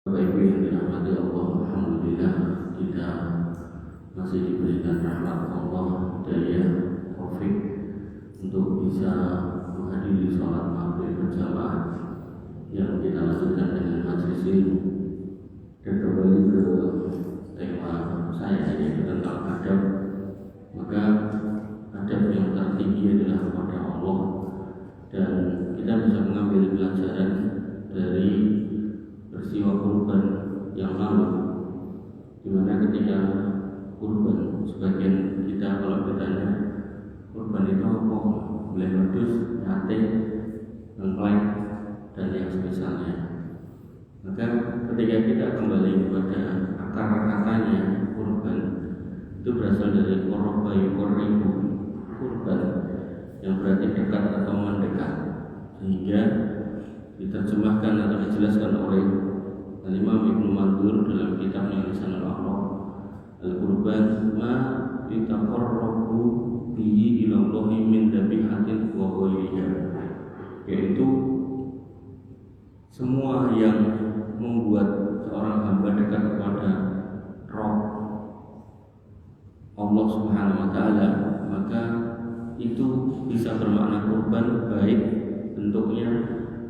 Bapak Ibu yang dirahmati Allah, alhamdulillah kita masih diberikan rahmat Allah, daya, taufik untuk bisa menghadiri sholat maghrib berjamaah yang kita lanjutkan dengan majelis ini. Dan kembali ke tema saya yaitu tentang adab. Maka adab yang tertinggi adalah kepada Allah, dan kita bisa mengambil pelajaran dari peristiwa kurban yang lalu, di mana ketika kurban, sebagian kita kalau bertanya kurban itu apa, boleh wedhus, sate, mengklek, dan yang semisalnya. Maka ketika kita kembali kepada akar katanya kurban, itu berasal dari qoroba yuqorribu, kurban yang berarti dekat atau mendekat, sehingga diterjemahkan atau dijelaskan oleh Imam Ibnu Mandur dalam kitabnya Lisanul Akhlaq, al-qurban ma yataqarrabu bihi ila Allah min dhabihatin wa ghairiha, yaitu semua yang membuat seorang hamba dekat kepada Rabb Allah Subhanahu wa taala, maka itu bisa bermakna kurban, baik bentuknya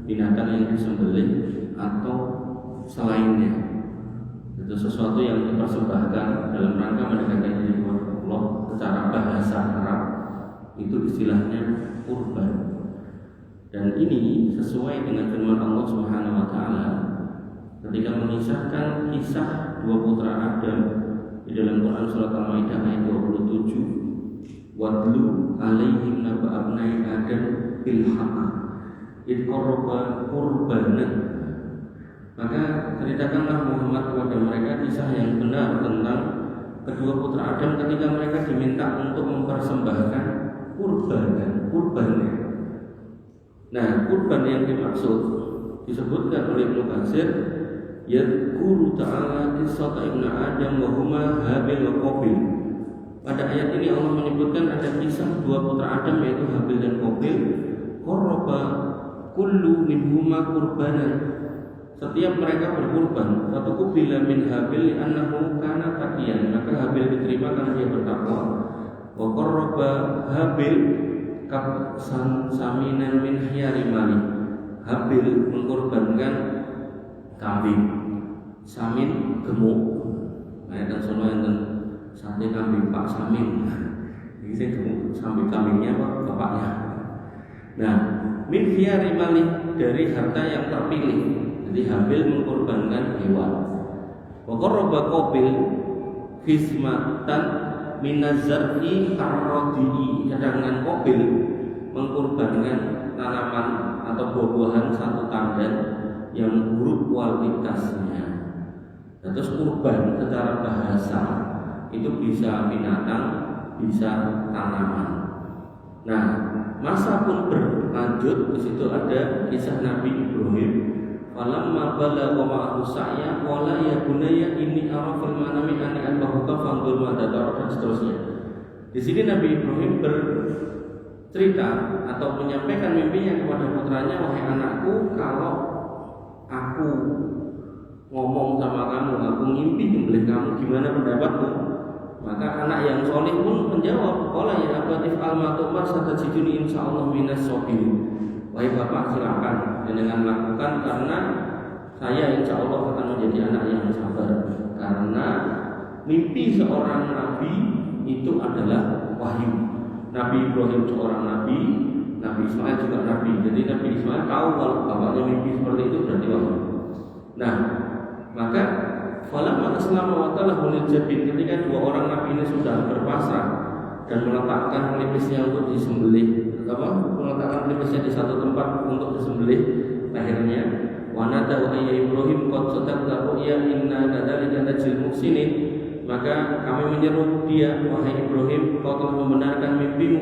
binatang yang disembelih atau selainnya. Itu sesuatu yang dipersembahkan dalam rangka mendekatkan diri kepada Allah. Secara bahasa Arab itu istilahnya kurban. Dan ini sesuai dengan firman Allah Subhanahu wa taala ketika mengisahkan kisah dua putra Adam di dalam Quran surat Al-Maidah ayat 27. Wadlu alaihim naba abnai Adam bil haqq id qarraba qurbanan. Maka ceritakanlah Muhammad kepada mereka kisah yang benar tentang kedua putra Adam ketika mereka diminta untuk mempersembahkan kurbannya. Nah, kurban yang dimaksud disebutkan oleh Ibnu Katsir, yadhkuru ta'ala qissata ibnu Adam wa huma Habil wa Qabil. Pada ayat ini Allah menyebutkan ada kisah dua putra Adam yaitu Habil dan Qabil. Qarraba kullu minhuma qurbanan. Setiap mereka berkurban. Satu kubila min Habil annahu kana taqiyan. Maka Habil diterima karena dia bertakwa. Wa qarraba Habil kabsan saminan min hiyari mali. Habil mengkorbankan kambing samin gemuk. Ayat sono enten sate kambing Pak Samin. Iki sing gemuk sambil kambingnya apa bapaknya. Nah, min hiyari mali dari harta yang terpilih. Jadi Habil mengkorbankan hewan. Wa qarraba Qabil hismatan minazar'i arrodi'i. Sedangkan Qabil mengkorbankan tanaman atau buah-buahan satu tandan yang buruk kualitasnya. Nah, terus kurban secara bahasa itu bisa binatang, bisa tanaman. Nah, masa pun berlanjut. Di situ ada kisah Nabi Ibrahim. Falamma balagha ma'ahu sa'ya qala ya bunayya inni ara fil manami anni adbahuka fanzur madza tara, dan seterusnya. Di sini Nabi Ibrahim bercerita atau menyampaikan mimpinya kepada putranya, wahai anakku, kalau aku ngomong sama kamu, aku ngimpi nyembelih kamu, gimana pendapatmu? Maka anak yang soleh pun menjawab, qala ya abatif al-matumar satajiduni insyaallah minas sabirin. Wahai bapak, silakan dengan lakukan, karena saya insya Allah akan menjadi anak yang sabar. Karena mimpi seorang nabi itu adalah wahyu. Nabi Ibrahim seorang nabi, Nabi Ismail juga nabi. Jadi Nabi Ismail tahu kalau bapaknya mimpi seperti itu berarti wahyu. Nah, maka falamma aslama wa talahu lil jabin, ketika dua orang nabi ini sudah berpasrah dan meletakkan pelipisnya untuk disembelih, meletakkan pelipisnya di satu tempat untuk disembelih lehernya. Wa nada ayya Ibrahim qad sadaqta ru'ya inna kadzalika najzil muhsinin. Maka kami menyeru dia, wahai Ibrahim, kau telah membenarkan mimpimu,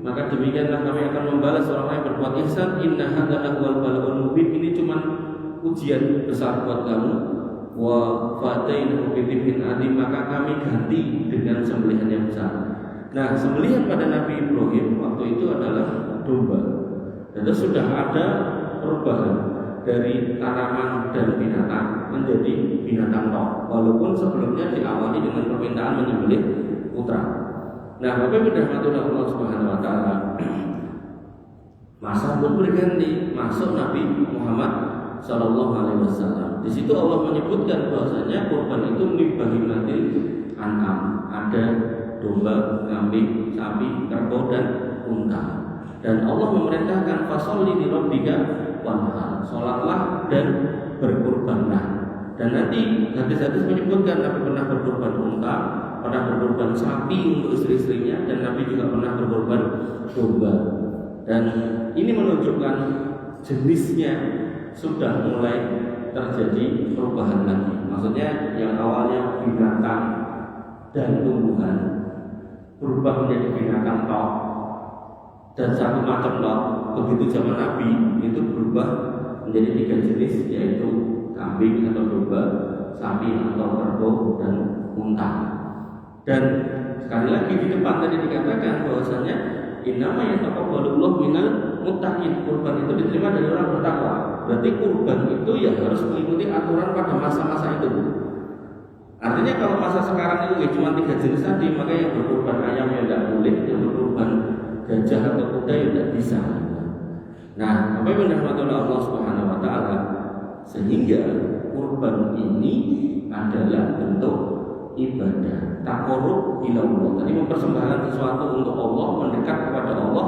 maka demikianlah kami akan membalas orang yang berbuat ihsan. Inna hadza wal bala'ul mubin, ini cuma ujian besar buat kamu. Wa fatainahu bi dzibhin adzim, maka kami ganti dengan sembelihan yang besar. Nah, sembelihan pada Nabi Ibrahim waktu itu adalah domba. Dan sudah ada perubahan. dari tanaman dan binatang menjadi binatang tok, walaupun sebelumnya diawali dengan permintaan menyembelih putra. Nah, Bapak Ibu rahmatullah Allah Subhanahu wa taala, masa pun berganti, masuk Nabi Muhammad sallallahu alaihi wasallam. Di situ Allah menyebutkan bahwasanya kurban itu libahimatil an'am, ada domba, kambing, sapi, kerbau dan unta. Dan Allah memerintahkan fasholli li rabbika wanhar, salatlah dan berkurbanlah. Dan nanti hadis-hadis menyebutkan Nabi pernah berkorban unta, pernah berkorban sapi untuk istri-istrinya, dan Nabi juga pernah berkorban domba. Dan ini menunjukkan jenisnya sudah mulai terjadi perubahan lagi. Maksudnya yang awalnya binatang dan tumbuhan berubah menjadi binatang tok dan satu macam tok. Begitu zaman Nabi itu berubah menjadi 3 jenis, yaitu kambing atau domba, sapi atau kerbau, dan unta. Dan sekali lagi di depan tadi dikatakan bahwasanya innama yataqabbalullahu minal muttaqin, kurban itu diterima dari orang bertakwa. Berarti kurban itu ya harus mengikuti aturan pada masa-masa itu. Artinya kalau masa sekarang itu cuma 3 jenis tadi, maka yang berkurban ayam ya tidak boleh, yang berkurban gajah atau kuda ya tidak bisa. Nah, apa yang dirahmati Allah Subhanahu wa taala, sehingga kurban ini adalah bentuk ibadah, taqarrub ila Allah. Tadi mempersembahkan sesuatu untuk Allah, mendekat kepada Allah,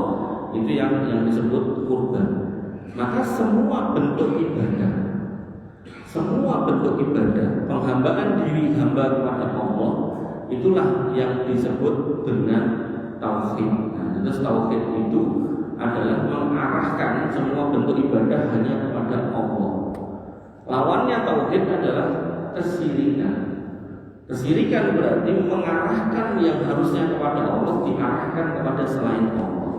itu yang disebut kurban. Maka semua bentuk ibadah, penghambaan diri hamba kepada Allah, itulah yang disebut dengan tauhid. Nah, terus tauhid itu adalah mengarahkan semua bentuk ibadah hanya kepada Allah. Lawannya tauhid adalah kesyirikan. Kesyirikan berarti mengarahkan yang harusnya kepada Allah diarahkan kepada selain Allah.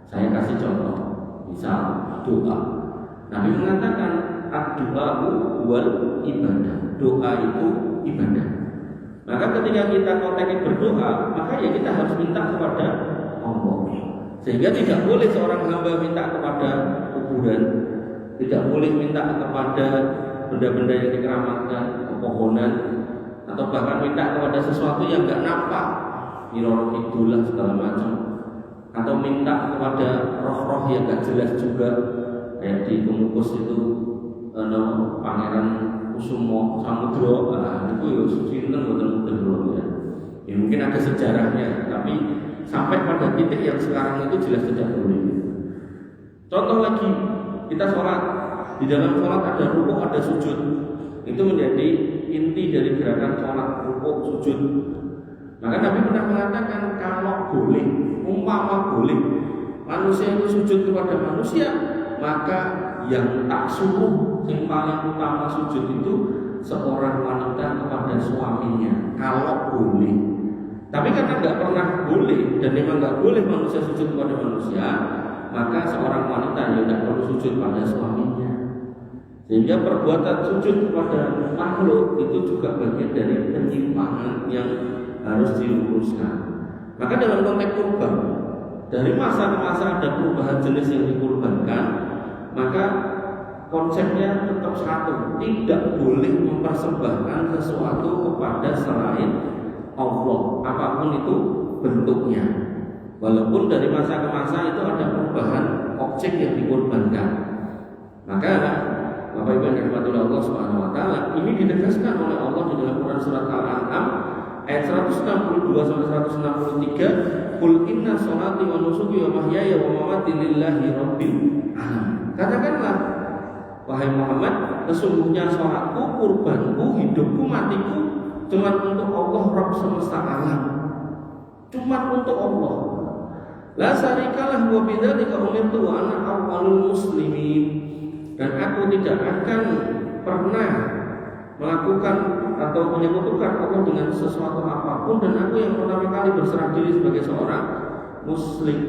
Saya kasih contoh, misal doa. Nabi mengatakan ad-du'a'u wal ibadah. Doa itu ibadah. Maka ketika kita konteksnya berdoa, maka ya kita harus minta kepada Allah. Sehingga tidak boleh seorang hamba minta kepada kuburan, tidak boleh minta kepada benda-benda yang dikeramatkan, pepohonan, atau bahkan minta kepada sesuatu yang enggak nampak, miror idolah segala macam, atau minta kepada roh-roh yang enggak jelas juga, kayak di Kemukus itu Pangeran Kusumo Samudro, itu ya sinten betul-betul ya. Ya mungkin ada sejarahnya, tapi sampai pada titik yang sekarang itu jelas tidak boleh. Contoh lagi, kita sholat, di dalam sholat ada rukuk, ada sujud. Itu menjadi inti dari gerakan sholat, rukuk, sujud. Maka Nabi pernah mengatakan kalau boleh, umpama boleh manusia itu sujud kepada manusia, maka yang tak suruh yang paling utama sujud itu seorang wanita kepada suaminya, kalau boleh. Tapi karena nggak pernah boleh dan memang nggak boleh manusia sujud kepada manusia, maka seorang wanita yang tidak perlu sujud pada suaminya. Sehingga perbuatan sujud kepada makhluk itu juga bagian dari penyimpangan yang harus diluruskan. Maka dalam konteks kurban, dari masa ke masa ada perubahan jenis yang dikurbankan, maka konsepnya tetap satu, tidak boleh mempersembahkan sesuatu kepada selain Allah, apapun itu bentuknya. Walaupun dari masa ke masa itu ada perubahan objek yang dikorbankan. Maka Bapak Ibu yang dirahmati Allah Subhanahu wa taala, ini ditegaskan oleh Allah di dalam Quran surat Al-An'am ayat 162 sampai 163, "Qul inna sholati wa nusuki wa mahyaya wa mamati lillahi rabbil alamin." Katakanlah, wahai Muhammad, sesungguhnya sholatku, kurbanku, hidupku, matiku cuma untuk Allah Rabb semesta alam. Cuma untuk Allah. La syarikalah wa bidzalika umirtu wa ana awwalul muslimin. Dan aku tidak akan pernah melakukan atau menyekutukan Allah dengan sesuatu apapun, dan aku yang pertama kali berserah diri sebagai seorang muslim.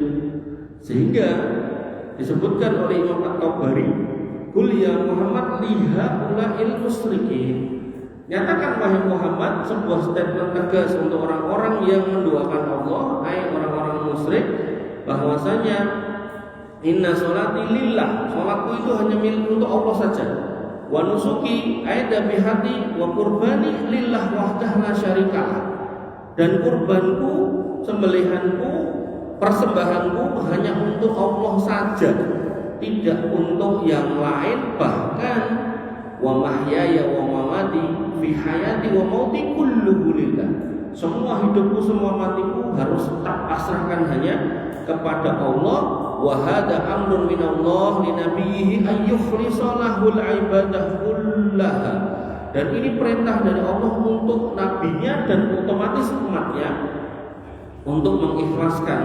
Sehingga disebutkan oleh Imam At-Tabari, "Qul ya Muhammad liha ula'il musyrikin." Nyatakan wahai Muhammad, sebuah statement tegas untuk orang-orang yang menduakan Allah, hai orang-orang musyrik, bahwasanya Inna sholati lillah, sholatku itu hanya milik untuk Allah saja. Wa nusuki aida bihati wa qurbani lillah wahdah la syarikalah. Dan kurbanku, sembelihanku, persembahanku hanya untuk Allah saja, tidak untuk yang lain. Bahkan wa mahyaya wa mamati fi hayati wa mauti kulluhu lillah. Semua hidupku, semua matiku harus tak pasrahkan hanya kepada Allah. Wa hada amrun minallah li nabiyhi ay yukhlisa lahul ibadah kullaha. Dan ini perintah dari Allah untuk nabinya dan otomatis umatnya untuk mengikhlaskan,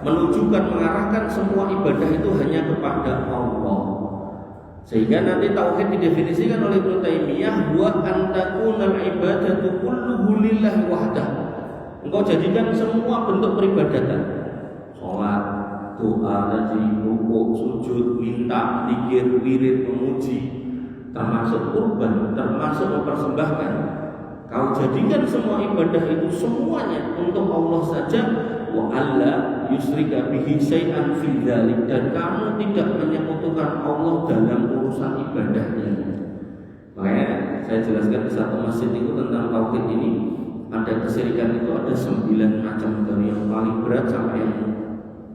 menunjukkan, mengarahkan semua ibadah itu hanya kepada Allah. Sehingga nanti tauhid didefinisikan oleh Ibnu Taimiyah wa antakunal ibadatu kulluhu lillahi wahdah. Engkau jadikan semua bentuk peribadatan, salat, doa, tadi rukuk, sujud, minta, zikir, wirid, memuji, termasuk kurban, termasuk mempersembahkan. Kau jadikan semua ibadah itu semuanya untuk Allah saja. Wa alla yusrika bihi syai'an fi dzalik, dan kamu tidak menyekutukan Allah dalam urusan ibadahnya. Makanya saya jelaskan di satu masjid itu tentang tauhid ini. Ada kesyirikan itu ada 9 macam, dari yang paling berat sampai yang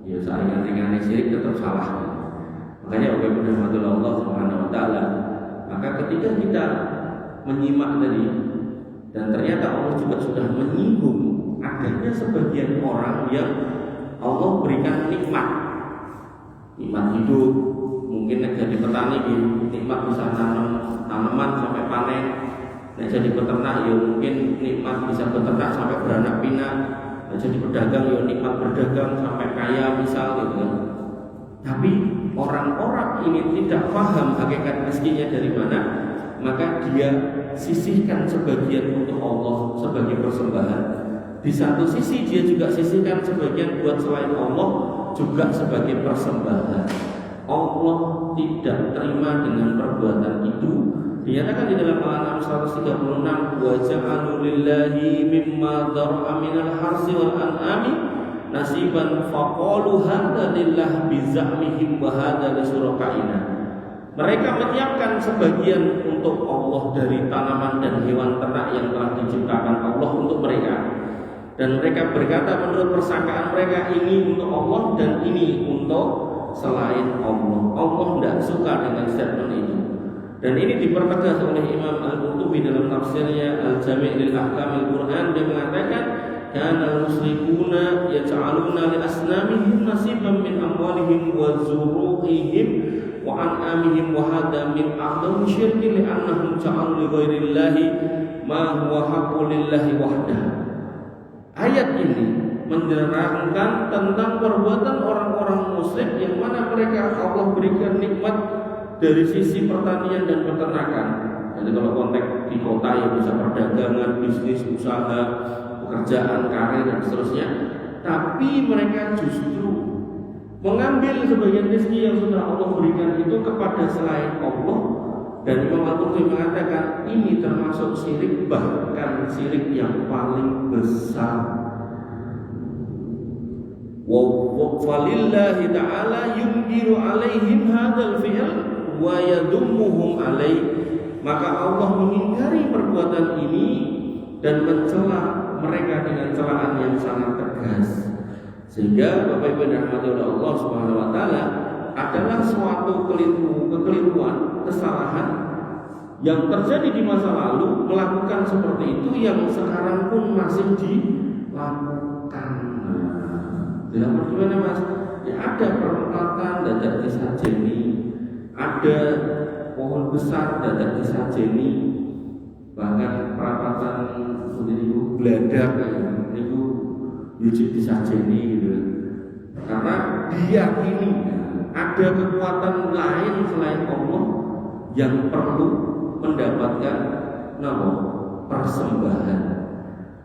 ya ringan-ringan syirik tetap salah. Makanya Bapak Ibu Allah Subhanahu wa taala, maka ketika kita menyimak tadi dan ternyata Allah juga sudah menyinggung adanya sebagian orang yang Allah berikan nikmat hidup, mungkin jadi petani nikmat bisa tanam tanaman sampai panen, jadi peternak ya mungkin nikmat bisa beternak sampai beranak pinak, jadi pedagang ya nikmat berdagang sampai kaya misal gitu kan. Tapi orang-orang ini tidak paham hakikat rezekinya dari mana, maka dia sisihkan sebagian untuk Allah sebagai persembahan. Di satu sisi dia juga sisihkan sebagian buat selain Allah juga sebagai persembahan. Allah tidak terima dengan perbuatan itu. Dinyatakan di dalam Al-An'am 136, wa ja'alu lillahi mimma dhar'a minal harsi wal an'ami nasiban faqalu hadza lillah bi za'mihim wa hadza li syurakaina. Mereka menyiapkan sebagian untuk Allah dari tanaman dan hewan ternak yang telah diciptakan Allah untuk mereka. Dan mereka berkata menurut persangkaan mereka, ini untuk Allah dan ini untuk selain Allah. Allah tidak suka dengan statement itu. Dan ini dipertegas oleh Imam Al-Qurtubi dalam tafsirnya Al-Jami' lil Ahkamil Quran. Dia mengatakan, kana musyrikuna yaj'aluna li asnamihim nasiban min amwalihim wa zuru'ihim wa an'amihim wa hadha min a'dham syirki li'annahum ja'alu li ghairillahi ma huwa haqqu lillahi wahdah. Ayat ini menerangkan tentang perbuatan orang-orang musyrik yang mana mereka Allah berikan nikmat dari sisi pertanian dan peternakan. Jadi kalau konteks di kota ya bisa perdagangan, bisnis, usaha, pekerjaan, karir dan seterusnya. Tapi mereka justru mengambil sebagian rezeki yang sudah Allah berikan itu kepada selain Allah. Dan Imam Al-Qurtubi mengatakan ini termasuk syirik, bahkan syirik yang paling besar. Wa falillahi ta'ala yunkiru alaihim hadzal fi'l wa yadummuhum alaih. Maka Allah mengingkari perbuatan ini dan mencela mereka dengan celaan yang sangat tegas. Sehingga Bapak Ibu dan Allah Subhanahu wa taala adalah suatu kekeliruan, kesalahan yang terjadi di masa lalu, melakukan seperti itu yang sekarang pun masih dilakukan. Dalam gimana Mas? Ya ada perempatan dadak disajeni, ada pohon besar dadak disajeni, bahkan perapatan itu beladak itu wujud disajeni gitu. Karena diyakini ada kekuatan lain selain Allah yang perlu mendapatkan persembahan.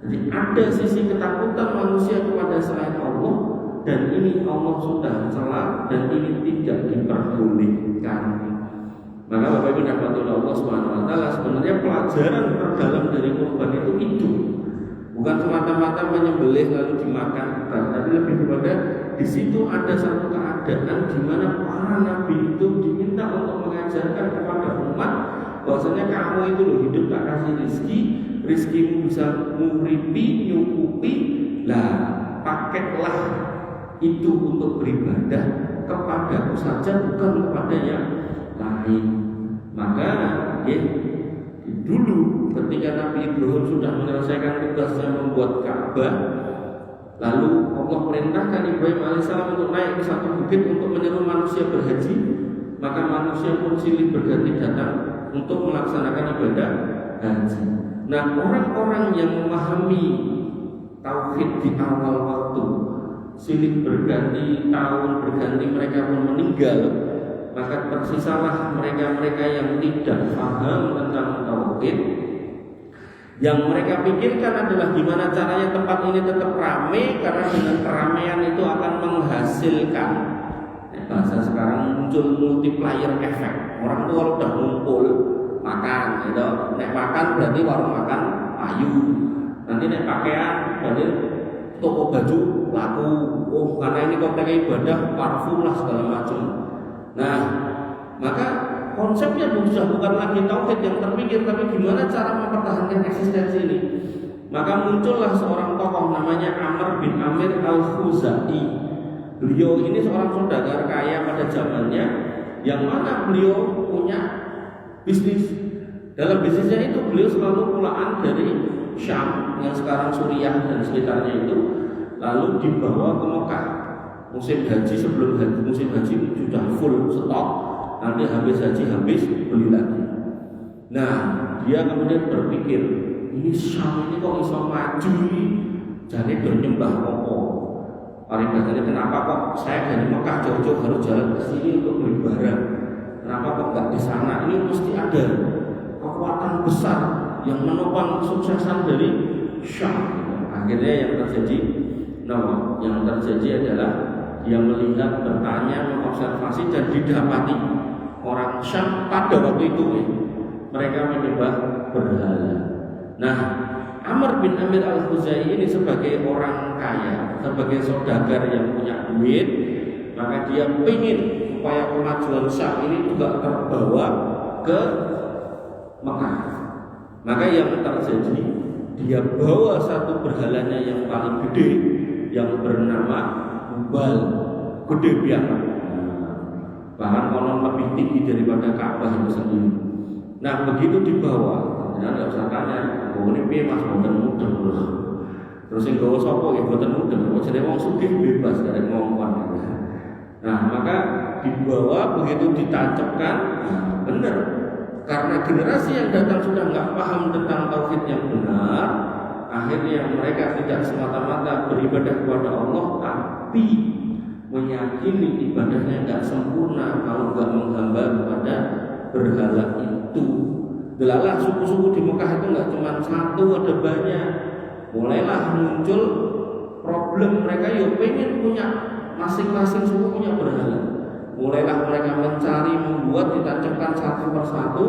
Jadi ada sisi ketakutan manusia kepada selain Allah, dan ini Allah sudah cela dan ini tidak diperbolehkan. Maka Bapak Ibu dan Allah Subhanahu wa taala, sebenarnya pelajaran terdalam dari kurban itu bukan semata-mata menyembelih lalu dimakan, tapi lebih kepada di situ ada satu keadaan keadaan di mana para nabi itu diminta untuk mengajarkan kepada umat bahwasanya kamu itu loh hidup tak kasih rizkimu bisa muripi, nyukupi, lah pakailah itu untuk beribadah kepadaku saja, bukan kepada yang lain. Maka dulu ketika Nabi Ibrahim sudah menyelesaikan tugasnya membuat Ka'bah, lalu Allah perintahkan Ibrahim alaihissalam untuk naik ke satu bukit untuk menyeru manusia berhaji, maka manusia pun silih berganti datang untuk melaksanakan ibadah haji. Nah, orang-orang yang memahami tauhid di awal waktu, silih berganti tahun berganti mereka pun meninggal, maka tersisalah mereka-mereka yang tidak paham tentang tauhid. Yang mereka pikirkan adalah gimana caranya tempat ini tetap ramai, karena dengan keramaian itu akan menghasilkan, bahasa sekarang muncul multiplier effect. Orang tuh kalau udah ngumpul makan, gitu. Nek makan berarti warung makan ayu. Nanti nek pakaian berarti toko baju laku. Oh, karena ini kok pakai ibadah, parfum lah segala macam. Nah, maka konsepnya sudah bukan lagi tauhid yang terpikir, tapi gimana cara mempertahankan eksistensi ini. Maka muncullah seorang tokoh namanya Amr bin Amir al-Khuzai. Beliau ini seorang saudagar kaya pada zamannya, yang mana beliau punya bisnis. Dalam bisnisnya itu beliau selalu pulaan dari Syam yang sekarang Suriah dan sekitarnya itu, lalu dibawa ke Mekah. Musim haji, sebelum musim haji sudah full stok, nanti habis haji habis beli lagi. Nah, dia kemudian berpikir, ini Syam ini kok bisa maju ini, jadi nyembah koko. Paribahannya kenapa kok saya dari Mekah jauh-jauh harus jalan ke sini untuk beli barang? Kenapa kok nggak di sana? Ini mesti ada kekuatan besar yang menopang kesuksesan dari Syam. Akhirnya yang terjadi adalah dia melihat, bertanya, mengobservasi dan didapati orang Syam pada waktu itu mereka menyembah berhala. Nah, Amr bin Amir al-Khuzai ini sebagai orang kaya, sebagai saudagar yang punya duit, maka dia ingin supaya kemajuan Syam ini juga terbawa ke Mekah. Maka yang terjadi, dia bawa satu berhalanya yang paling gede yang bernama Hubal, gede banget. Bahkan konon lebih tinggi daripada Ka'bah itu sendiri. Nah, begitu dibawa, jangan nggak usah tanya, oh ini piye mas, boten mudeng terus. Terus yang gawa sapa ya boten mudeng, kok jadi wong sugih bebas dari ngomong. Nah, maka dibawa begitu ditancapkan, benar. Karena generasi yang datang sudah nggak paham tentang tauhid yang benar, akhirnya mereka tidak semata-mata beribadah kepada Allah, tapi meyakini ibadahnya nggak sempurna kalau nggak menghamba kepada berhala itu. Delalah suku-suku di Mekah itu nggak cuma satu, ada banyak. Mulailah muncul problem, mereka pengen punya, masing-masing suku punya berhala. Mulailah mereka mencari, membuat, ditancapkan satu persatu.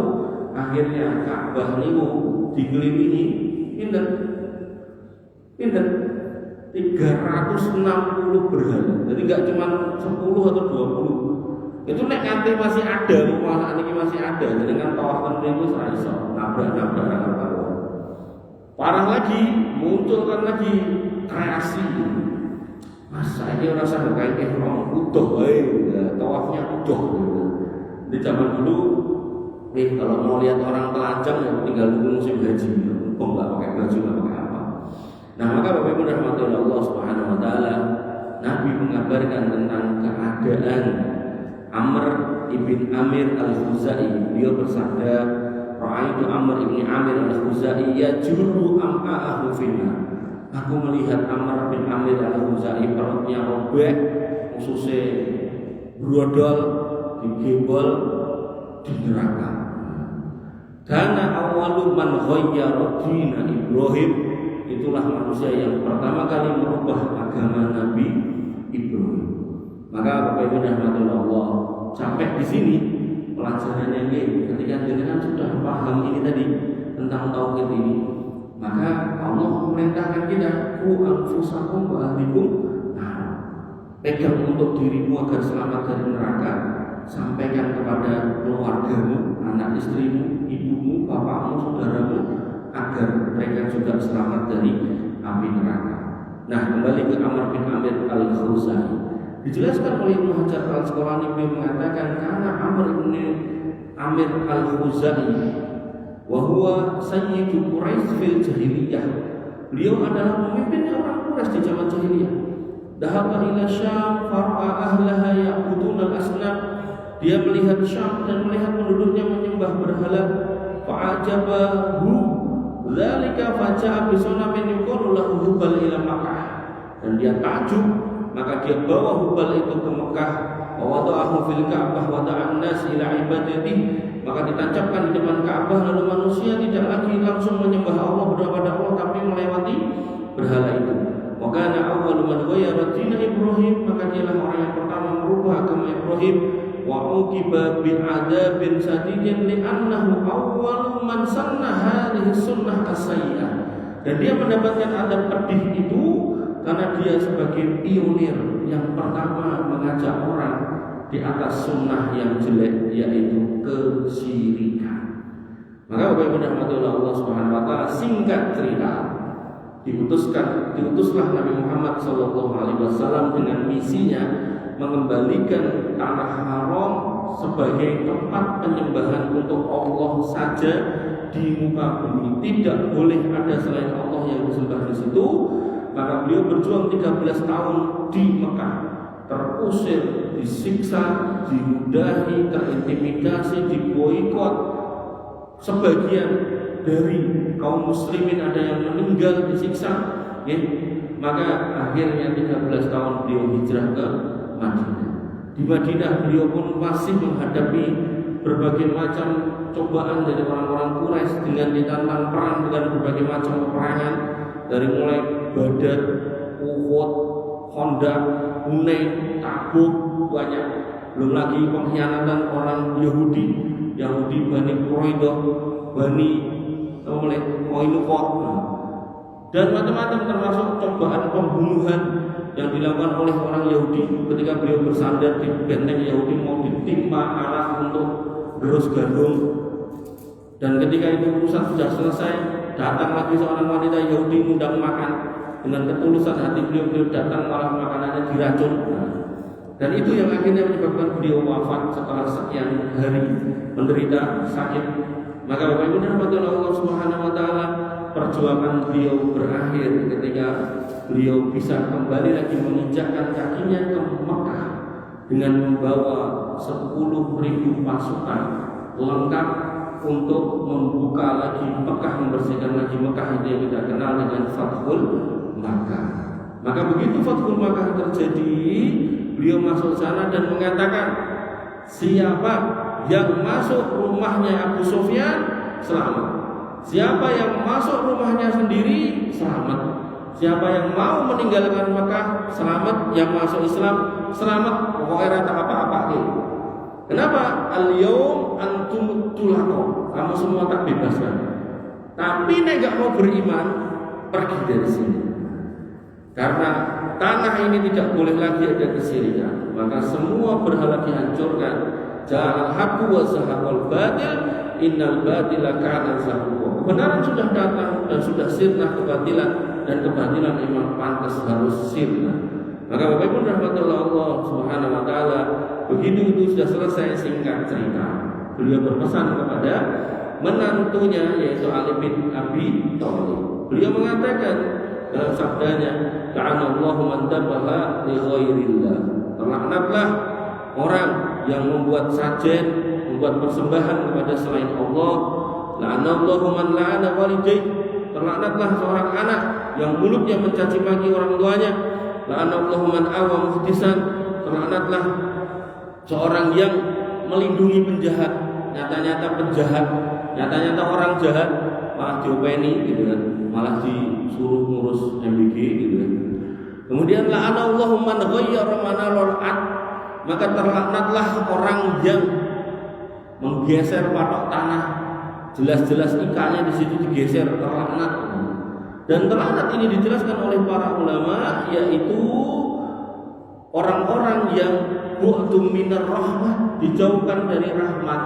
Akhirnya Ka'bah niku dikelilingi pinten 360 berhala. Jadi nggak cuma 10 atau 20. Itu nek nganti masih ada, kekuasaan ini masih ada. Jadi kan tawaf itu iso nabrak karo. Parah lagi, munculkan lagi kreasi. Masa ini orang sadar kayak ihram utuh, tawafnya utuh. Di zaman dulu, kalau mau lihat orang telanjang ya tinggal nunggu musim haji, nggak pakai baju, nggak pakai apa. Nah, maka Bapak Ibu rahmatullahi Allah Subhanahu Wa Taala, Nabi mengabarkan tentang keadaan Amr ibn Amir al-Khuzai. Beliau bersabda, Ra'aitu Amr ibn Amir al-Khuzai yajurru am'a'ahu finnar. Aku melihat Amr bin Amir al-Khuzai perutnya robek, ususnya brodol, digembol di neraka. Karena awalu man ghayyara dina Ibrahim, itulah manusia yang pertama kali merubah agama Nabi Ibrahim. Maka Bapak Ibu rahmatullah Allah, sampai di sini pelajarannya ketika jenengan sudah paham ini tadi tentang tauhid ini, maka Allah memerintahkan kita ku anfusakum wa ahlikum. Nah, pegang untuk dirimu agar selamat dari neraka, sampaikan kepada keluargamu, anak istrimu, ibumu, bapakmu, saudaramu, agar mereka juga selamat dari api neraka. Nah, kembali ke Amr bin Amir al-Khuzai. Dijelaskan oleh Ibnu Hajar al-Asqalani, beliau mengatakan karena Amr bin Amir al-Khuzai wa huwa sayyidu Quraisy fil jahiliyah. Beliau adalah pemimpinnya orang Quraisy di zaman jahiliyah. Dhahaba ila Syam fara'a ahlaha ya'buduna al-asnam. Dia melihat Syam dan melihat penduduknya menyembah berhala. Fa'ajabahu dzalika faja'a bi sunamin yuqalu lahu Hubal ila Makkah. Dan dia takjub, maka dia bawa Hubal itu ke Mekah. Wa wada'ahu fil Ka'bah wa da'an nas ila ibadatihi. Maka ditancapkan di depan Ka'bah, lalu manusia tidak lagi langsung menyembah Allah, berdoa pada Allah, tapi melewati berhala itu. Wa kana awwalu man ghayyara din Ibrahim, maka dialah orang yang pertama merubah agama Ibrahim. Wa uqiba bi adabin sadidin li'annahu awwalu man sanna hadhihi sunnah as-sayyi'ah. Dan dia mendapatkan adab pedih itu karena dia sebagai pionir yang pertama mengajak orang di atas sunnah yang jelek, yaitu kesyirikan. Maka Bapak Ibu rahmatullah Allah Subhanahu wa taala, singkat cerita, diutuslah Nabi Muhammad SAW dengan misinya mengembalikan tanah haram sebagai tempat penyembahan untuk Allah saja di muka bumi. Tidak boleh ada selain Allah yang disembah di situ. Maka beliau berjuang 13 tahun di Mekah, terusir, disiksa, dimudahi, terintimidasi, diboikot. Sebagian dari kaum muslimin ada yang meninggal, disiksa, ya. Maka akhirnya 13 tahun beliau hijrah ke Madinah. Di Madinah beliau pun masih menghadapi berbagai macam cobaan dari orang-orang Quraisy dengan ditantang perang dengan berbagai macam peperangan, dari mulai Badar, Uhud, Khandaq, Hunain, Tabuk, banyak. Belum lagi pengkhianatan orang Yahudi Bani Quraidah, Bani Qainuqa, dan macam-macam, termasuk cobaan pembunuhan yang dilakukan oleh orang Yahudi ketika beliau bersandar di benteng Yahudi mau ditimpa alat untuk gerus gandum. Dan ketika itu urusan sudah selesai, datang lagi seorang wanita Yahudi ngundang makan. Dengan ketulusan hati beliau datang, malah makanannya diracun. Dan itu yang akhirnya menyebabkan beliau wafat setelah sekian hari menderita sakit. Maka Bapak Ibu rahmatullah Allah Subhanahu wa taala, perjuangan beliau berakhir ketika beliau bisa kembali lagi menginjakkan kakinya ke Mekah dengan membawa 10.000 pasukan lengkap untuk membuka lagi Mekah, membersihkan lagi Mekah, itu yang kita kenal dengan Fathul Makkah. Maka begitu Fathul Makkah terjadi, beliau masuk sana dan mengatakan, siapa yang masuk rumahnya Abu Sufyan selamat, siapa yang masuk rumahnya sendiri selamat, siapa yang mau meninggalkan Mekah selamat, yang masuk Islam selamat, pokoknya rata apa-apa. Kenapa? Al-yawm antum tulaqo, kamu semua tak bebaskan. Tapi nek gak mau beriman, pergi dari sini. Karena tanah ini tidak boleh lagi ada kesyirikan. Maka semua berhala dihancurkan. Ja'al haqqu wa zahaqal batil, innal batila kana zahuqa. Kebenaran sudah datang dan sudah sirna kebatilan, dan kebatilan memang pantas harus sirna. Maka Bapak Ibu rahmatullah Allah Subhanahu wa taala, begitu itu sudah selesai, singkat cerita, beliau berpesan kepada menantunya yaitu Ali bin Abi Thalib. Beliau mengatakan dalam sabdanya, la'anallahu man dabaha li ghairillah. Terlaknatlah orang yang membuat sajen, membuat persembahan kepada selain Allah. La'anallahu man la'ana walidayhi. Terlaknatlah seorang anak yang mulutnya mencaci maki orang tuanya. La'anallahu man awa muhtisan. Terlaknatlah seorang yang melindungi penjahat, nyata-nyata penjahat, nyata-nyata orang jahat malah diopeni gitu kan, malah disuruh ngurus MBG gitu kan. Kemudian la'anallahu man ghayyara manarul ad, maka terlaknatlah orang yang menggeser patok tanah, jelas-jelas ikannya di situ digeser, terlaknat. Dan terlaknat ini dijelaskan oleh para ulama, yaitu orang-orang yang bu'dum minar rahmah, dijauhkan dari rahmat.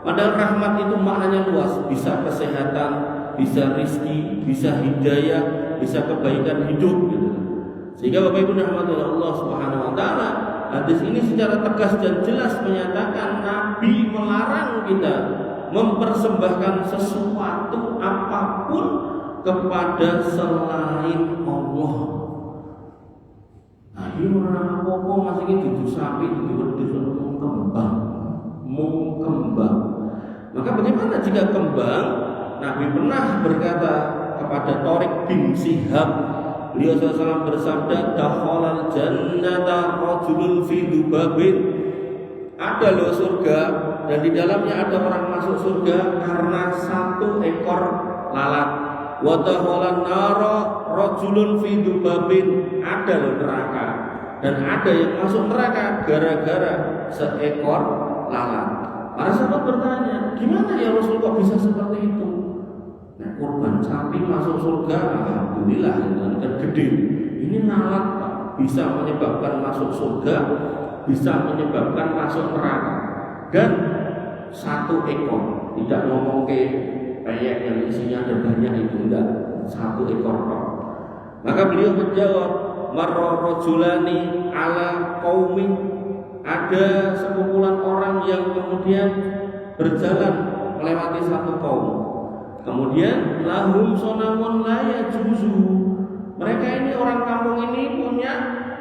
Padahal rahmat itu maknanya luas, bisa kesehatan, bisa rizki, bisa hidayah, bisa kebaikan hidup gitu. Sehingga Bapak Ibu rahmatullah Allah Subhanahu wa taala, hadis ini secara tegas dan jelas menyatakan Nabi melarang kita mempersembahkan sesuatu apapun kepada selain Allah. Nah, ini orang apa masih ini duduk sapi, duduk wedhus, mau kembang. Maka bagaimana jika kembang? Nabi pernah berkata kepada Tariq bin Shihab, beliau SAW bersabda, dakhalal jannata rajulun fi dubabin. Ada loh surga, dan di dalamnya ada orang masuk surga karena satu ekor lalat. Wa dakhalan nara rajulun fi dubabin. Ada loh neraka, dan ada yang masuk neraka gara-gara seekor lalat. Para sahabat bertanya, gimana ya Rasul kok bisa seperti itu? Nah, kurban sapi masuk surga, alhamdulillah, kan gede. Ini lalat Pak, bisa menyebabkan masuk surga, bisa menyebabkan masuk neraka. Dan satu ekor, tidak ngomong ke peyek yang isinya ada banyak itu, enggak, satu ekor kok. Maka beliau menjawab, marra rajulani ala qaumin. Ada sekumpulan orang yang kemudian berjalan melewati satu kaum. Kemudian lahum sonamun la yajuzu. Mereka ini orang kampung ini punya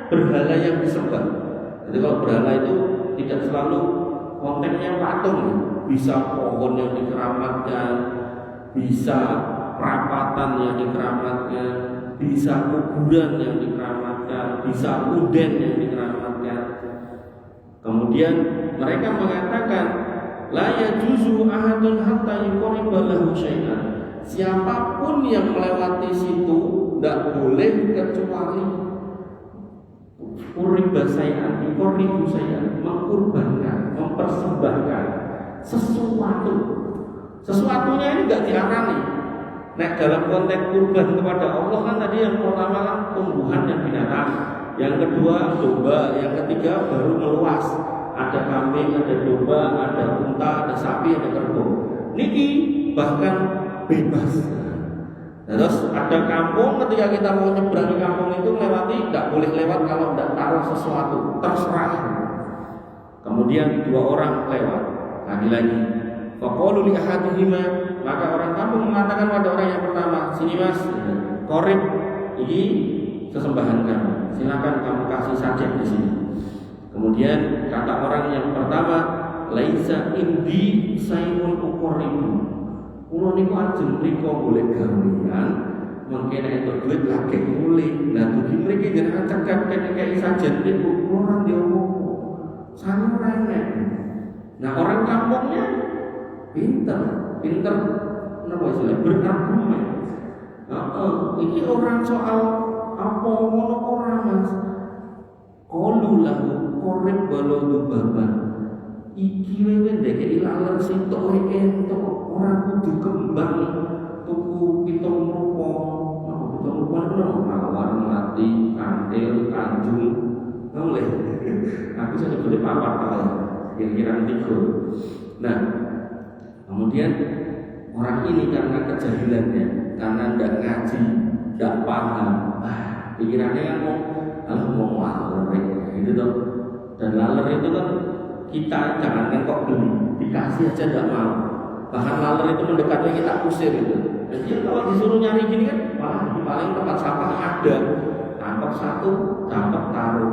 berhala yang disembah. Jadi kalau berhala itu tidak selalu konteksnya patung, bisa pohon yang dikeramatkan, bisa perapatan yang dikeramatkan, bisa kuburan yang dikeramatkan, bisa uden yang dikeramatkan. Kemudian mereka mengatakan, la yajuzu ahadun hatta yuqriba lahu syai'an. Siapapun yang melewati situ tidak boleh kecuali quriba syai'an, yuqribu syai'an, mengkurbankan, mempersembahkan sesuatu. Sesuatunya ini tidak diarani. Nah, dalam konteks kurban kepada Allah kan tadi yang pertama kan tumbuhan dan binatang, yang kedua domba, yang ketiga baru meluas. Ada kambing, ada domba, ada unta, ada sapi, ada kerbau. Niki bahkan bebas. Terus ada kampung, ketika kita mau nyebrang kampung itu melewati, tidak boleh lewat kalau tidak taruh sesuatu, terserah. Kemudian dua orang lewat, lagi-lagi. Faqalu li ahadihima, maka orang kampung mengatakan pada orang yang pertama, sini mas, korib, ini sesembahan kamu, silakan kamu kasih saja di sini. Kemudian kata orang yang pertama, laisa indi sayun ukoribu. Kulo niku ajeng mriko boleh gawean, mengkene entuk duit lagi mulih. Lah dugi mriki jenengan cekak kene sajen niku ora diopo. Sanu rene. Nah, orang kampungnya pinter napa istilah berargumen. Iki orang soal apa ngono ora Mas. Qalu lahu qorib walau baban. Iki wewe ndek ilalar sitok entuk ora kudu kembang tuku pitung rupa. Apa pitung rupa lho mawar mati kantil kanjung. Oleh aku saja boleh papat kalau kira-kira 3. Nah, kemudian orang ini karena kejahilannya, karena tidak ngaji, tidak paham, pikirannya kan mau laler gitu toh. Dan laler itu kan kita jangankan kok beli, dikasih aja tidak mau. Bahkan laler itu mendekatnya kita usir gitu. Jadi kalau disuruh nyari gini kan, wah di paling tempat sampah ada, tangkap satu, tangkap taruh.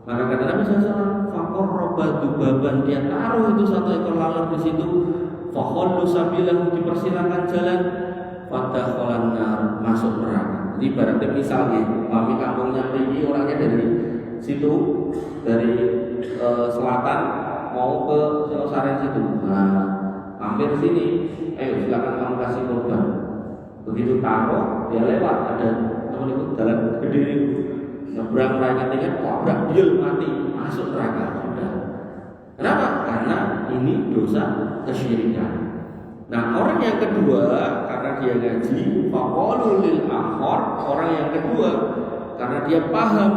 Maka kata Nabi SAW, fakor roba dubaban, dia taruh itu satu ekor lalat di situ. Fakhollu sabilahu, dipersilakan jalan. Fadakholan nar, masuk neraka. Jadi ibaratnya misalnya, kami kampungnya pergi orangnya dari situ, dari selatan mau ke Singosaren situ. Nah, hampir sini, ayo silakan kamu kasih korban. Begitu taruh, dia lewat, ada teman itu jalan gede itu. Nyebrang mereka tinggal, wabrak dia mati, masuk neraka sudah. Kenapa? Karena ini dosa kesyirikan. Nah, orang yang kedua karena dia ngaji, faqalu lil akhar, orang yang kedua karena dia paham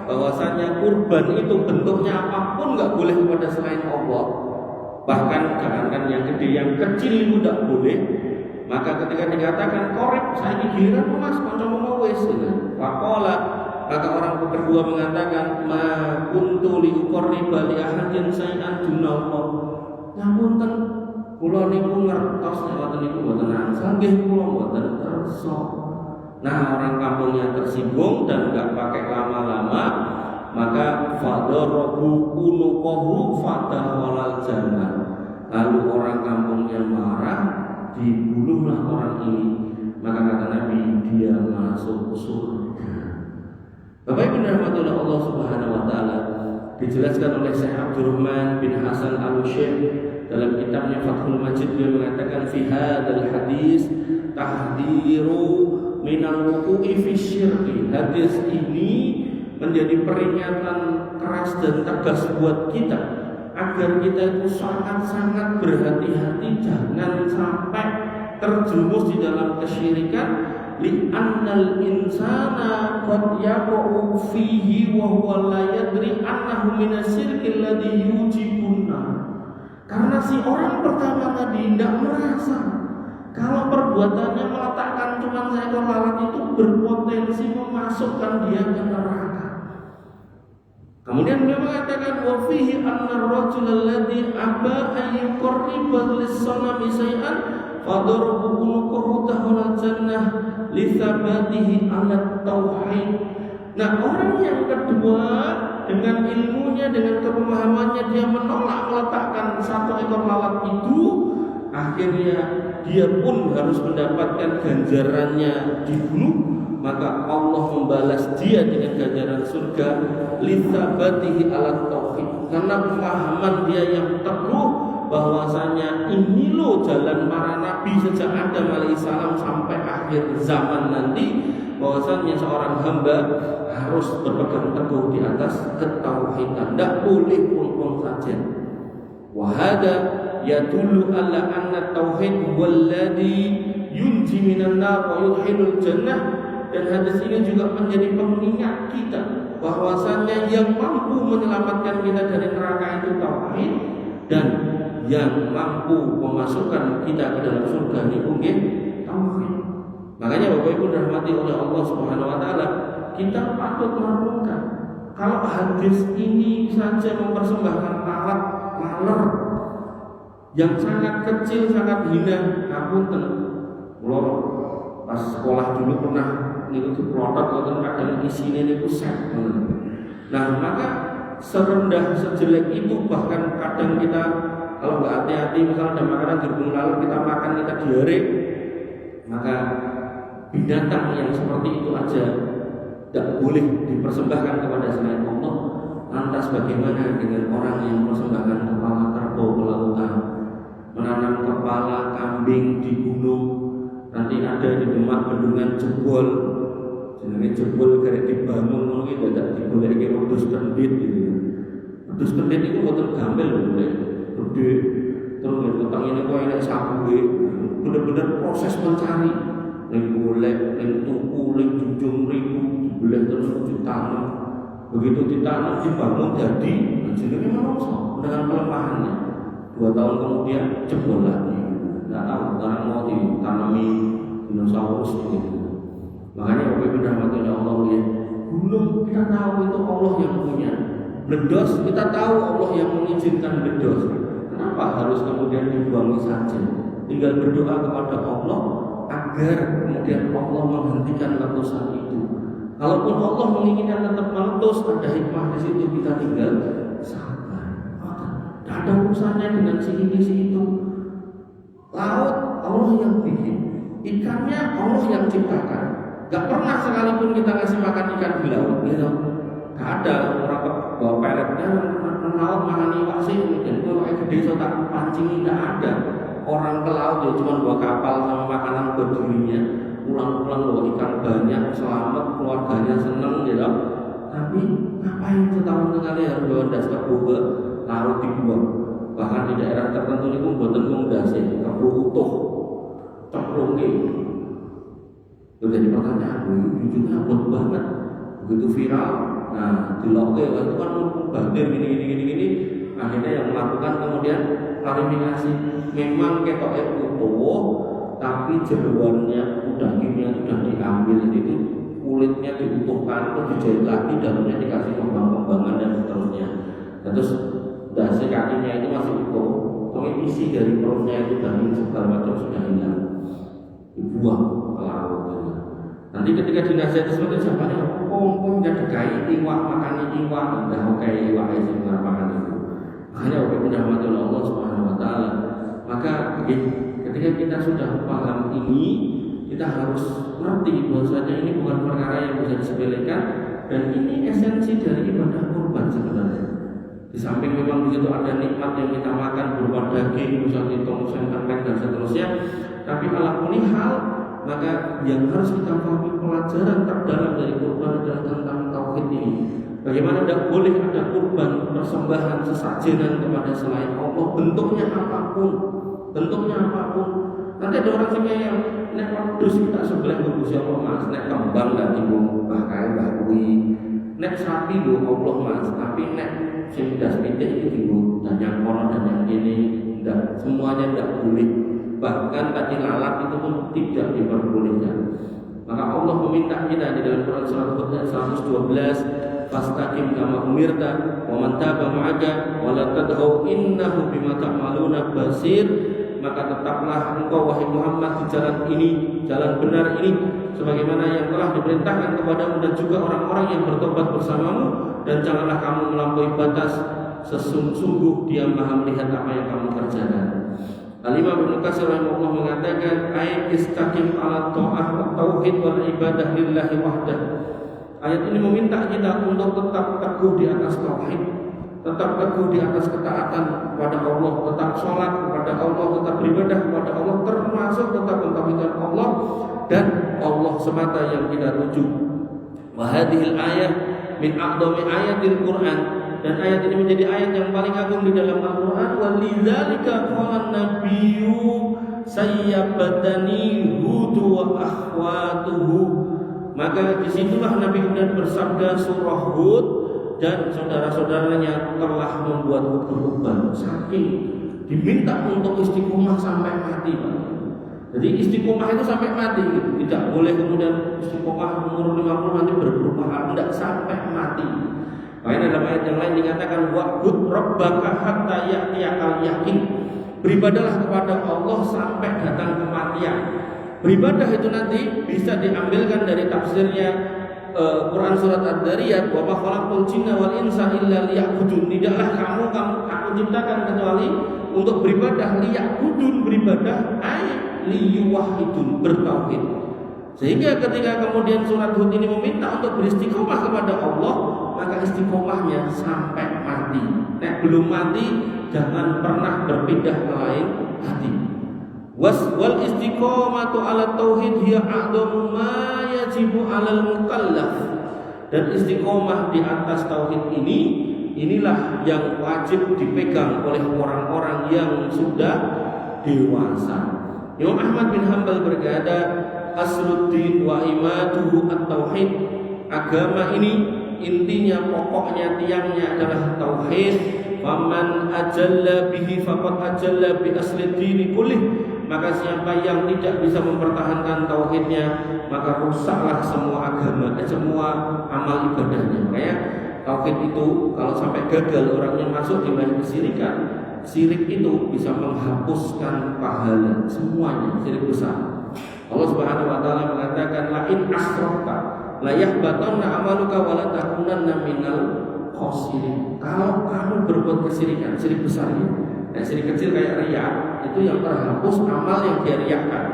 bahwasanya kurban itu bentuknya apapun nggak boleh kepada selain Allah. Bahkan jangankan yang gede, yang kecil itu tidak boleh. Maka ketika dikatakan korek, saya giliran mas, kanca mau wes. Faqala, maka orang kedua mengatakan ma kuntu li uqarriba li ahadin say'an dunallah. Ngapunten kula niku ngertos nek wonten niku mboten angsal nggih kula mboten kersa. Nah, orang kampungnya tersinggung dan enggak pakai lama-lama, maka fadarabu unuqahu fatahwalal jannah. Lalu orang kampungnya marah, dibunuhlah orang ini. Maka kata Nabi, dia masuk surga. Bapak Ibu dirahmati oleh Allah Subhanahu wa taala, dijelaskan oleh Syekh Abdurrahman bin Hasan Al-Syekh dalam kitabnya Fathul Majid, dia mengatakan fi hadzal hadis tahdziru minal wuqu'i fi syirki. Hadis ini menjadi peringatan keras dan tegas buat kita agar kita itu sangat-sangat berhati-hati jangan sampai terjerumus di dalam kesyirikan. Li'annal insana qad yaqa'u fihi wa huwa la yadri annahu minasyirki alladhi yujibunna. Karena si orang pertama tadi tidak merasa kalau perbuatannya meletakkan cuma seekor lalat itu berpotensi memasukkan dia ke neraka. Kemudian beliau mengatakan wa fihi anna ar-rajul alladhi aba an yuqarriba lis-sanami shay'an fadarabu unuqahu tahwal jannah li thabatihi 'ala tauhid. Nah, orang yang kedua dengan ilmunya, dengan kepemahamannya, dia menolak meletakkan satu ekor lalat itu, akhirnya dia pun harus mendapatkan ganjarannya dibunuh. Maka Allah membalas dia dengan ganjaran surga lithabatihi ala tauhid, karena pemahaman dia yang teguh bahwasanya ini loh jalan para nabi sejak Adam alaihissalam sampai akhir zaman nanti, bahwasanya seorang hamba harus berpegang teguh di atas ketauhidan, tidak boleh pun saja. Wahada yadullu ala anna tauhid walladhi yunji minan nar wa yudkhilul jannah. Dan hadis ini juga menjadi pengingat kita bahwasanya yang mampu menyelamatkan kita dari neraka itu tauhid, dan yang mampu memasukkan kita ke dalam surga itu tauhid. Makanya Bapak Ibu dirahmati oleh Allah Subhanahu wa taala, kita patut merenungkan kalau hadis ini saja mempersembahkan lalat laler yang sangat kecil, sangat hina. Ngapunten, kula pas sekolah dulu pernah niku diplotot wonten kadang isine niku set. Nah, maka serendah sejelek itu, bahkan kadang kita kalau nggak hati-hati, misalnya ada makanan gerbong lalu kita makan, kita diare, maka binatang yang seperti itu aja tidak boleh dipersembahkan kepada selain Allah. Lantas bagaimana dengan orang yang mempersembahkan kepala kerbau ke lautan, menanam kepala kambing di gunung, nanti ada di Demak bendungan jebol, jenenge jebol karek dibangun ngono iki dadak digoleki wedhus kendhit gitu. Wedhus kendhit iku boten gampil lho, gede. Terus weteng ini kok enek sabuhe, bener-bener proses mencari, ning golek, ning tuku, ning junjung riku, dibelah terus ditanam. Begitu ditanam dibangun jadi jenenge menungso dengan kelemahannya. 2 tahun kemudian jebol lagi. Nggak tahu orang mau ditanami dinosaurus gitu. Makanya Bapak Ibu dirahmati oleh Allah ya, gunung kita tahu itu Allah yang punya, bledos kita tahu Allah yang mengizinkan bledos. Kenapa harus kemudian dibuangi saja? Tinggal berdoa kepada Allah agar kemudian Allah menghentikan letusan itu. Kalaupun Allah menginginkan tetap meletus, ada hikmah di situ, kita tinggal sabar. Tidak ada urusannya dengan si ini si itu. Laut Allah yang bikin, ikannya Allah yang ciptakan. Gak pernah sekalipun kita ngasih makan ikan di laut, gitu. Gak ada orang bawa peletnya laut makan iwak sih, dan kalau kayak gede so tak pancing, gak ada. Orang ke laut ya cuma bawa kapal sama makanan buat dirinya, pulang-pulang bawa ikan banyak, selamat, keluarganya seneng, gitu. Tapi ngapain setahun sekali harus bawa das kebo ke laut dibuang? Bahkan di daerah tertentu itu buatan mengdasi kebo utuh, ceplongnya. Itu jadi pertanyaan, jujurnya abot banget, begitu viral. Nah, diloke itu kan mubazir gini. Akhirnya yang melakukan kemudian klarifikasi, memang ketoknya utuh, tapi jeruannya dagingnya sudah diambil, itu kulitnya diutuhkan, terus dijahit lagi, dalamnya dikasih kembang-kembangan dan seterusnya. Dan terus dasi kakinya itu masih utuh, pokoknya isi dari perutnya itu daging segala macam sudah hilang, dibuang ke laut. Nanti ketika dinasihati seperti siapa nih? Pung jadekai iwak makan iwak, udah oke iwak itu makan itu. Makanya walaupun rahmatul Allah Subhanahu Wa Taala, maka ketika kita sudah paham ini, kita harus ngerti bahwasanya ini bukan perkara yang bisa disepelekan, dan ini esensi dari ibadah kurban sebenarnya. Di samping memang di situ ada nikmat yang kita makan berupa daging, misalnya tongseng, kentang dan seterusnya, tapi ala kulli hal, maka yang harus kita pahami pelajaran terdalam dari kurban adalah tentang tauhid ini. Bagaimana tidak boleh ada kurban persembahan sesajenan kepada selain Allah, bentuknya apapun. Nanti ada orang yang nek wedhus kita sebelah Gusti Allah Mas, nek kembang ndak timbul pakai bakui, nek sapi lho Allah Mas, tapi nek sing das pitik iki timbul dan kono dan yang ini ndak, semuanya ndak boleh. Bahkan tadi lalat itu pun tidak diperbolehkan. Maka Allah meminta kita di dalam Quran surah Hud 112, fastaqim kama umirta wa man taba ma'aka wa la tadghaw innahu bima ta'maluna basir. Maka tetaplah engkau wahai Muhammad di jalan ini, jalan benar ini, sebagaimana yang telah diperintahkan kepadamu dan juga orang-orang yang bertobat bersamamu, dan janganlah kamu melampaui batas, sesungguh Dia Maha melihat apa yang kamu kerjakan. Al-Imam Ibnu Katsir rahimahullah mengatakan, ayat istaqim ala ta'ah wa tauhid wal ibadah lillahi wahdah. Ayat ini meminta kita untuk tetap teguh di atas tauhid, tetap teguh di atas ketaatan kepada Allah, tetap sholat kepada Allah, tetap beribadah kepada Allah, termasuk tetap mentauhidkan Allah dan Allah semata yang kita tuju. Wa hadhil ayah min a'dhami ayatil Qur'an, dan ayat ini menjadi ayat yang paling agung di dalam Al-Quran. Walidzalika qala nabiyyu sayyabatani hudu wa akhwatuhu. Maka disitulah Nabi kemudian bersabda, surah Hud dan saudara-saudaranya telah membuat kurban. Saking diminta untuk istiqomah sampai mati, Pak. Jadi istiqomah itu sampai mati gitu. Tidak boleh kemudian istiqomah umur 50 nanti berperubahan, tidak, sampai mati. Makanya dalam ayat yang lain dikatakan wa'bud rabbaka hatta ya'tiyakal yakin. Beribadahlah kepada Allah sampai datang kematian. Beribadah itu nanti bisa diambilkan dari tafsirnya Quran surat Ad-Dariyat, wa ma khalaqtul jinna wal insa illa liya'budun. Tidaklah aku ciptakan kecuali untuk beribadah, liya'budun, beribadah ay liyuwahhidun, bertauhid. Sehingga ketika kemudian surat Hud ini meminta untuk beristiqomah kepada Allah, maka istiqomahnya sampai mati. Nek belum mati, jangan pernah berpindah ke lain hati. Wal istiqomatu ala tauhid hiya a'dhamu ma yajibu 'alal mukallaf. Dan istiqomah di atas tauhid ini, inilah yang wajib dipegang oleh orang-orang yang sudah dewasa. Imam Ahmad bin Hanbal berkata, asluddin wa imaduhu at-tauhid. Agama ini intinya, pokoknya, tiangnya adalah tauhid. Faman ajalla bihi faqad ajalla bi asliddin kullih. Maka siapa yang tidak bisa mempertahankan tauhidnya, maka rusaklah semua agama, semua amal ibadahnya. Makanya tauhid itu kalau sampai gagal orangnya masuk di wilayah kesyirikan, syirik itu bisa menghapuskan pahala semuanya, syirik besar. Allah Subhanahu wa taala mengatakan, la in asrakta la yahbatanna amaluka wa la takunanna minal khasirin. Kalau kamu berbuat kesyirikan, syirik besar ya. Nah, syirik kecil kayak riya, itu yang terhapus amal yang dia riyakan.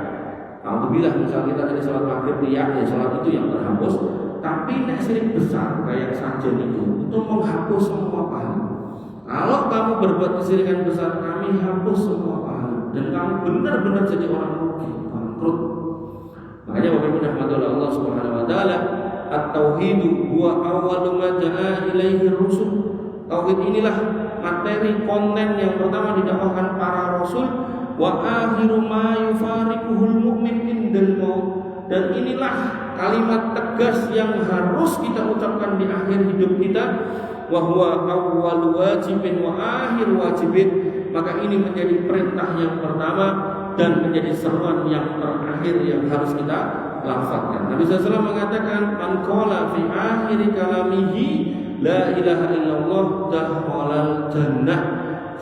Alhamdulillah, misalnya kita tadi sholat maghrib riya, ya sholat itu yang terhapus. Tapi nek syirik besar kayak sajen itu menghapus semua pahala. Kalau kamu berbuat kesyirikan besar, kami hapus semua pahala, dan kamu benar-benar jadi orang rugi, bangkrut. Makanya wahai rahmatullah Allah Subhanahu wa taala, at-tauhidu huwa awwalu ma jaa ilaihi rusul. Tauhid inilah materi konten yang pertama didakwahkan para rasul, wa akhiru ma yufariquhul mu'min indal maut, Dan inilah kalimat tegas yang harus kita ucapkan di akhir hidup kita, wa huwa awwal wajibin wa akhir wajibin. Maka ini menjadi perintah yang pertama dan menjadi seruan yang terakhir yang harus kita lafazkan. Nabi SAW mengatakan, man qala fi akhir kalamihi la ilaha illallah dakhalal jannah.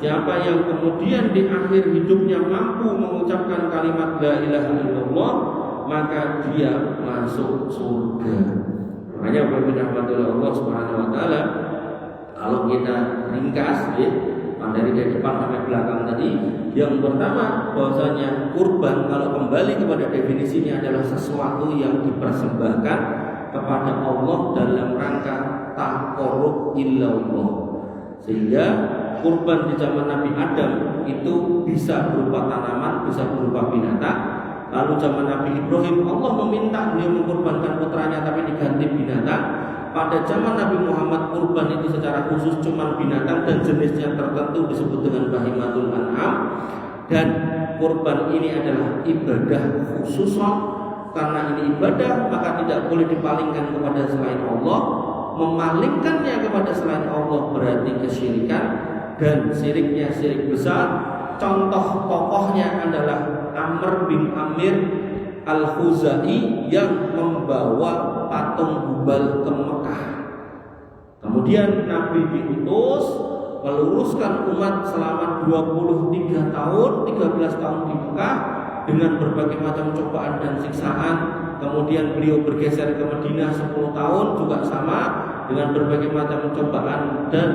Siapa yang kemudian di akhir hidupnya mampu mengucapkan kalimat la ilaha illallah, maka dia masuk surga. Makanya Bapak Allah Subhanahu wa taala, kalau kita ringkas dari depan sampai belakang tadi, yang pertama bahwasanya kurban kalau kembali kepada definisinya adalah sesuatu yang dipersembahkan kepada Allah dalam rangka taqarrub illallah. Sehingga kurban di zaman Nabi Adam itu bisa berupa tanaman, bisa berupa binatang. Lalu zaman Nabi Ibrahim, Allah meminta beliau mengkurbankan putranya tapi diganti binatang. Pada zaman Nabi Muhammad, kurban itu secara khusus cuma binatang dan jenisnya tertentu disebut dengan bahimatul an'am. Dan kurban ini adalah ibadah khusus. Karena ini ibadah, maka tidak boleh dipalingkan kepada selain Allah. Memalingkannya kepada selain Allah berarti kesyirikan, dan syiriknya syirik besar. Contoh tokohnya adalah Amr bin Amir Al-Khuzai yang membawa patung Hubal ke Mekah. Kemudian Nabi diutus meluruskan umat selama 23 tahun, 13 tahun di Mekah dengan berbagai macam cobaan dan siksaan. Kemudian beliau bergeser ke Madinah 10 tahun juga sama dengan berbagai macam cobaan dan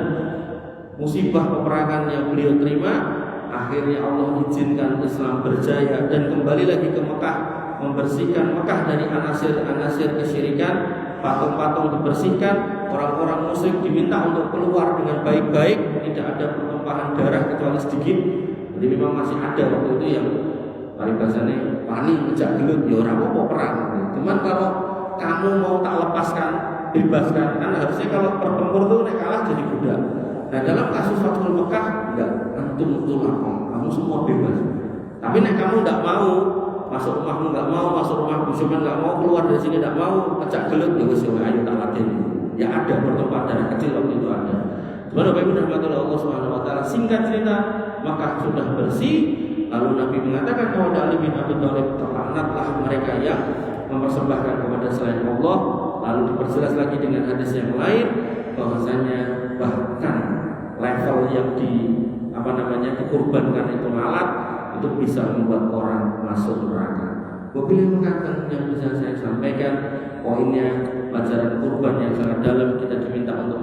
musibah peperangan yang beliau terima. Akhirnya Allah izinkan Islam berjaya dan kembali lagi ke Mekah, membersihkan Mekah dari anasir-anasir kesyirikan. Patung-patung dibersihkan, orang-orang musyrik diminta untuk keluar dengan baik-baik, tidak ada pertumpahan darah kecuali sedikit. Jadi memang masih ada waktu itu yang paribasane paling ngejak gelut, ya ora apa perang. Cuman kalau kamu mau tak lepaskan, bebaskan, kan harusnya kalau pertempur tuh nek kalah jadi budak. Nah dalam kasus Fathul Mekah enggak, antum kamu semua bebas. Tapi nek kamu enggak mau masuk rumahmu, enggak mau masuk rumah Busuman, enggak mau keluar dari sini, enggak mau pecah gelut, ya wis ayo tak latih. Ya ada pertumpahan darah kecil waktu itu ada. Cuman Bapak Ibu rahmatullah Allah Subhanahu wa taala, singkat cerita Mekah sudah bersih. Lalu Nabi mengatakan bahwa Ali bin Abi Thalib, terlaknatlah mereka yang mempersembahkan kepada selain Allah. Lalu diperjelas lagi dengan hadis yang lain bahwasanya bahkan level yang dikurbankan itu lalat itu bisa membuat orang masuk neraka. Wabillahi taufiq, yang bisa saya sampaikan poinnya pelajaran kurban yang sangat dalam, kita diminta untuk